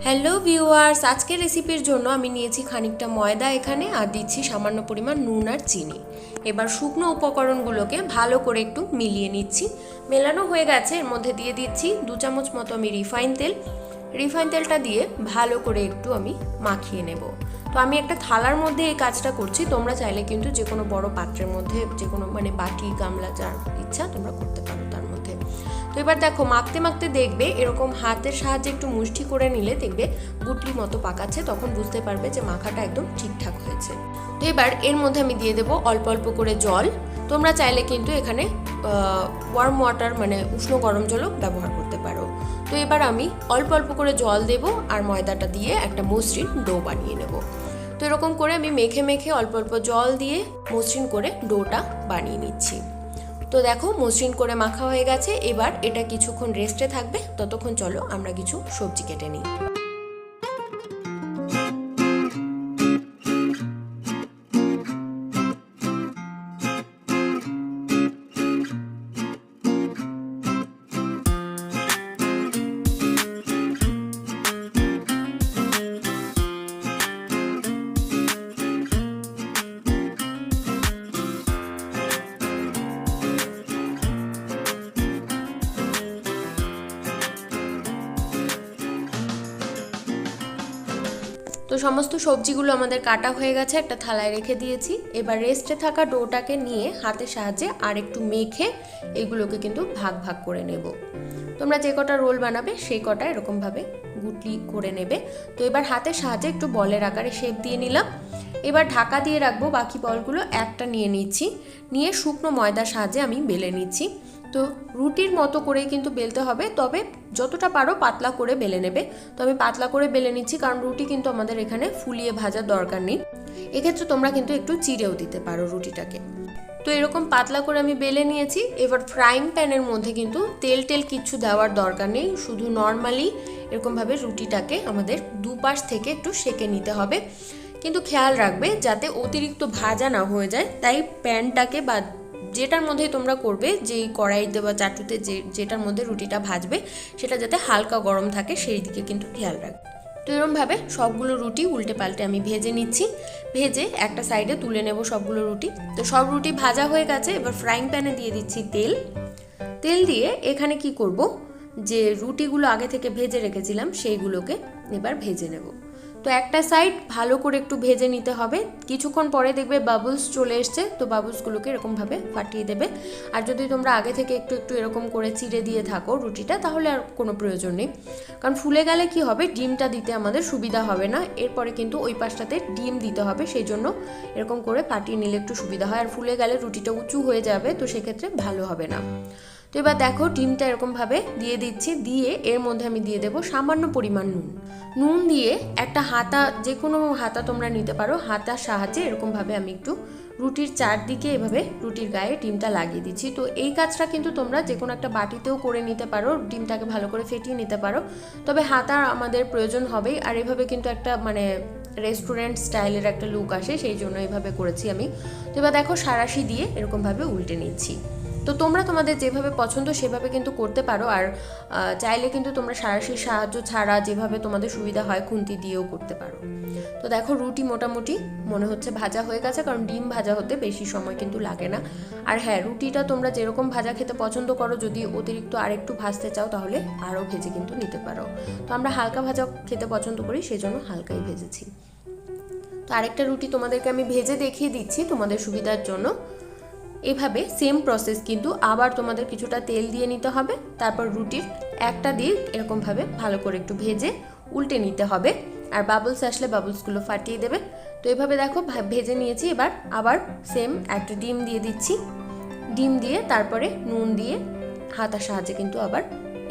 Hello viewers, আজকের রেসিপির জন্য আমি নিয়েছি খানিকটা ময়দা এখানে আর দিচ্ছি সামান্য পরিমাণ নুন আর চিনি। এবার শুকনো উপকরণগুলোকে ভালো করে একটু মিলিয়ে নিচ্ছি। মেলানো হয়ে গেছে, এর মধ্যে দিয়ে দিচ্ছি 2 চামচ মতো আমি রিফাইন তেল। রিফাইন তেলটা দিয়ে ভালো করে একটু আমি মাখিয়ে নেব। তো আমি একটা থালার মধ্যে এই কাজটা করছি, তোমরা চাইলে কিন্তু যে কোনো বড় পাত্রের মধ্যে যে কোনো বাটি গামলা যার ইচ্ছা তোমরা করতে পারো তার মধ্যে। তো এবার দেখো মাখতে মাখতে দেখবে এরকম হাতের সাহায্যে একটু মুষ্টি করে নিলে দেখবে গুটলি মতো পাকাচ্ছে, তখন বুঝতে পারবে যে মাখাটা একদম ঠিকঠাক হয়েছে। তো এবার এর মধ্যে আমি দিয়ে দেবো অল্প অল্প করে জল। তোমরা চাইলে কিন্তু এখানে ওয়ার্ম ওয়াটার উষ্ণ গরম জলও ব্যবহার করতে পারো। তো এবার আমি অল্প অল্প করে জল দেব আর ময়দাটা দিয়ে একটা মসৃণ ডো বানিয়ে নেব। তো এরকম করে আমি মেখে মেখে অল্প অল্প জল দিয়ে মসৃণ করে ডোটা বানিয়ে নিচ্ছি। তো দেখো মসৃণ করে মাখা হয়ে গেছে, এবার এটা কিছুক্ষণ রেস্টে থাকবে। ততক্ষণ চলো আমরা কিছু সবজি কেটে নিই। তো সমস্ত সবজিগুলো আমাদের কাটা হয়ে গেছে, একটা থালায় রেখে দিয়েছি। এবার রেস্টে থাকা ডোটাকে নিয়ে হাতের সাহায্যে আর একটু মেখে এগুলোকে কিন্তু ভাগ ভাগ করে নেব। তোমরা যে কটা রোল বানাবে সেই কটা এরকমভাবে গুটলি করে নেবে। তো এবার হাতের সাহায্যে একটু বলের আকারে শেপ দিয়ে নিলাম। এবার ঢাকা দিয়ে রাখবো। বাকি বলগুলো একটা নিয়ে নিচ্ছি, নিয়ে শুকনো ময়দার সাহায্যে আমি বেলে নিচ্ছি। তো রুটির মতো করেই কিন্তু বেলতে হবে, তবে যতটা পারো পাতলা করে বেলে নেবে। তো আমি পাতলা করে বেলে নিচ্ছি, কারণ রুটি কিন্তু আমাদের এখানে ফুলিয়ে ভাজার দরকার নেই। এক্ষেত্রে তোমরা কিন্তু একটু চিড়েও দিতে পারো রুটিটাকে। তো এরকম পাতলা করে আমি বেলে নিয়েছি। এবার ফ্রাইং প্যানের মধ্যে কিন্তু তেল কিচ্ছু দেওয়ার দরকার নেই, শুধু নর্মালি এরকমভাবে রুটিটাকে আমাদের দুপাশ থেকে একটু সেঁকে নিতে হবে। কিন্তু খেয়াল রাখবে যাতে অতিরিক্ত ভাজা না হয়ে যায়, তাই প্যানটাকে বা যেটার মধ্যে তোমরা করবে, যেই কড়াইতে বা চাটুতে যেটার মধ্যে রুটিটা ভাজবে সেটা যাতে হালকা গরম থাকে সেই দিকে কিন্তু খেয়াল রাখবে। তো এরকমভাবে সবগুলো রুটি উল্টে পাল্টে আমি ভেজে নিচ্ছি। ভেজে একটা সাইডে তুলে নেব সবগুলো রুটি। তো সব রুটি ভাজা হয়ে গেছে, এবার ফ্রাইং প্যানে দিয়ে দিচ্ছি তেল দিয়ে এখানে কি করব, যে রুটিগুলো আগে থেকে ভেজে রেখেছিলাম সেইগুলোকে এবার ভেজে নেব। তো একটা সাইড ভালো করে একটু ভেজে নিতে হবে। কিছুক্ষণ পরে দেখবে বাবলস চলে এসছে, তো বাবলসগুলোকে এরকমভাবে ফাটিয়ে দেবে। আর যদি তোমরা আগে থেকে একটু একটু এরকম করে চিড়ে দিয়ে থাকো রুটিটা, তাহলে আর কোনো প্রয়োজন নেই, কারণ ফুলে গেলে কি হবে, ডিমটা দিতে আমাদের সুবিধা হবে না। এরপরে কিন্তু ওই পাশটাতে ডিম দিতে হবে, সেই জন্য এরকম করে ফাটিয়ে নিলে একটু সুবিধা হয়। আর ফুলে গেলে রুটিটা উঁচু হয়ে যাবে, তো সেক্ষেত্রে ভালো হবে না। তো এবার দেখো ডিমটা এরকমভাবে দিয়ে দিচ্ছি, দিয়ে এর মধ্যে আমি দিয়ে দেবো সামান্য পরিমাণ নুন দিয়ে একটা হাতা, যে কোনো হাতা তোমরা নিতে পারো, হাতার সাহায্যে এরকমভাবে আমি একটু রুটির চারদিকে এভাবে রুটির গায়ে ডিমটা লাগিয়ে দিচ্ছি। তো এই কাজটা কিন্তু তোমরা যে কোনো একটা বাটিতেও করে নিতে পারো, ডিমটাকে ভালো করে ফেটিয়ে নিতে পারো, তবে হাতা আমাদের প্রয়োজন হবেই। আর এভাবে কিন্তু একটা রেস্টুরেন্ট স্টাইলের একটা লুক আসে, সেই জন্য এইভাবে করেছি আমি। তো এবার দেখো সাঁড়াশি দিয়ে এরকমভাবে উল্টে নিচ্ছি। তো তোমরা তোমাদের যেভাবে পছন্দ সেভাবে কিন্তু করতে পারো, আর চাইলে কিন্তু তোমরা সাঁড়াশির সাহায্য ছাড়া যেভাবে তোমাদের সুবিধা হয় খুন্তি দিয়েও করতে পারো। তো দেখো রুটি মোটামুটি মনে হচ্ছে ভাজা হয়ে গেছে, কারণ ডিম ভাজা হতে বেশি সময় কিন্তু লাগে না। আর হ্যাঁ, রুটিটা তোমরা যেরকম ভাজা খেতে পছন্দ করো, যদি অতিরিক্ত আরেকটু ভাজতে চাও তাহলে আরও ভেজে কিন্তু নিতে পারো। তো আমরা হালকা ভাজা খেতে পছন্দ করি, সেই জন্য হালকাই ভেজেছি। তো আরেকটা রুটি তোমাদেরকে আমি ভেজে দেখিয়ে দিচ্ছি তোমাদের সুবিধার জন্য। এভাবে সেম প্রসেস, কিন্তু আবার তোমাদের কিছুটা তেল দিয়ে নিতে হবে, তারপর রুটির একটা দিক এরকমভাবে ভালো করে একটু ভেজে উল্টে নিতে হবে। আর বাবলস আসলে বাবলসগুলো ফাটিয়ে দেবে। তো এভাবে দেখো ভেজে নিয়েছি। এবার আবার সেম একটা ডিম দিয়ে দিচ্ছি, ডিম দিয়ে তারপরে নুন দিয়ে হাতার সাহায্যে কিন্তু আবার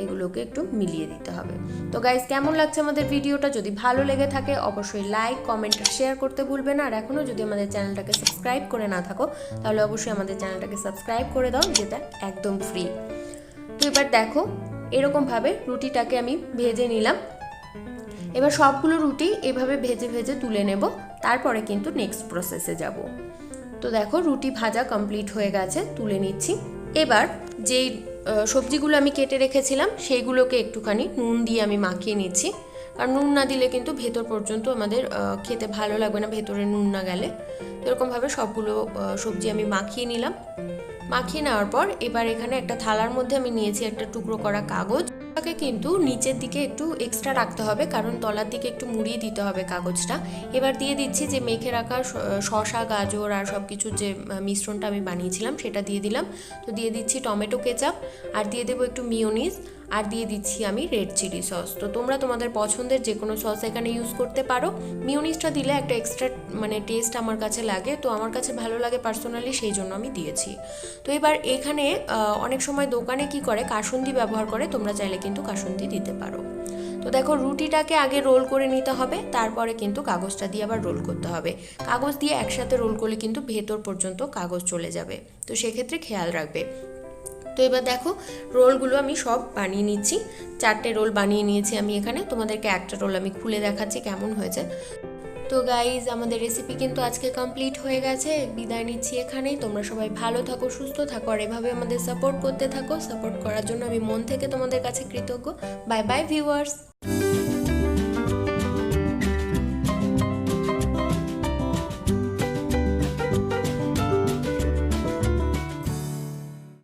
এগুলোকে একটু মিলিয়ে দিতে হবে। তো গাইস, কেমন লাগছে আমাদের ভিডিওটা? যদি ভালো লেগে থাকে অবশ্যই লাইক, কমেন্ট আর শেয়ার করতে ভুলবে না। আর এখনও যদি আমাদের চ্যানেলটাকে সাবস্ক্রাইব করে না থাকো তাহলে অবশ্যই আমাদের চ্যানেলটাকে সাবস্ক্রাইব করে দাও, যেটা একদম ফ্রি। তো এবার দেখো এরকমভাবে রুটিটাকে আমি ভেজে নিলাম। এবার সবগুলো রুটি এভাবে ভেজে ভেজে তুলে নেব, তারপরে কিন্তু নেক্সট প্রসেসে যাব। তো দেখো রুটি ভাজা কমপ্লিট হয়ে গেছে, তুলে নিচ্ছি। এবার যেই সবজিগুলো আমি কেটে রেখেছিলাম সেইগুলোকে একটুখানি নুন দিয়ে আমি মাখিয়ে নিচ্ছি। আর নুন না দিলে কিন্তু ভেতর পর্যন্ত আমাদের খেতে ভালো লাগবে না, ভেতরে নুন না গেলে। এরকমভাবে সবগুলো সবজি আমি মাখিয়ে নিলাম। মাখিয়ে নেওয়ার পর এবার এখানে একটা থালার মধ্যে আমি নিয়েছি একটা টুকরো করা কাগজ। তাকে কিন্তু নিচের দিকে একটু এক্সট্রা রাখতে হবে, কারণ তলার দিকে একটু মুড়িয়ে দিতে হবে কাগজটা। এবার দিয়ে দিচ্ছি যে মেখে রাখা শসা, গাজর আর সব কিছুর যে মিশ্রণটা আমি বানিয়েছিলাম সেটা দিয়ে দিলাম। তো দিয়ে দিচ্ছি টমেটো কেচাপ, আর দিয়ে দেবো একটু মিওনিজ, আর দিয়ে দিচ্ছি আমি রেড চিলি সস। তো তোমরা তোমাদের পছন্দের যে কোনো সস এখানে ইউজ করতে পারো। মিওনিজটা দিলে একটা এক্সট্রা মানে টেস্ট আমার কাছে লাগে, তো আমার কাছে ভালো লাগে পার্সোনালি, সেই জন্য আমি দিয়েছি। তো এবার এখানে অনেক সময় দোকানে কি করে কাসুন্দি ব্যবহার করে, তোমরা চাইলে কিন্তু কাসুন্দি দিতে পারো। তো দেখো রুটিটাকে আগে রোল করে নিতে হবে, তারপরে কিন্তু কাগজটা দিয়ে আবার রোল করতে হবে। কাগজ দিয়ে একসাথে রোল করলে কিন্তু ভেতর পর্যন্ত কাগজ চলে যাবে, তো সেক্ষেত্রে খেয়াল রাখবে। তো এবার দেখো রোলগুলো আমি সব বানিয়ে নিচ্ছি। 4টে রোল বানিয়ে নিয়েছি আমি এখানে, তোমাদেরকে একটা রোল আমি খুলে দেখাচ্ছি কেমন হয়েছে। তো গাইজ আমাদের রেসিপি কিন্তু আজকে কমপ্লিট হয়ে গেছে। বিদায় নিচ্ছি এখানেই। তোমরা সবাই ভালো থাকো, সুস্থ থাকো, আর এভাবে আমাদের সাপোর্ট করতে থাকো। সাপোর্ট করার জন্য আমি মন থেকে তোমাদের কাছে কৃতজ্ঞ। Bye bye viewers.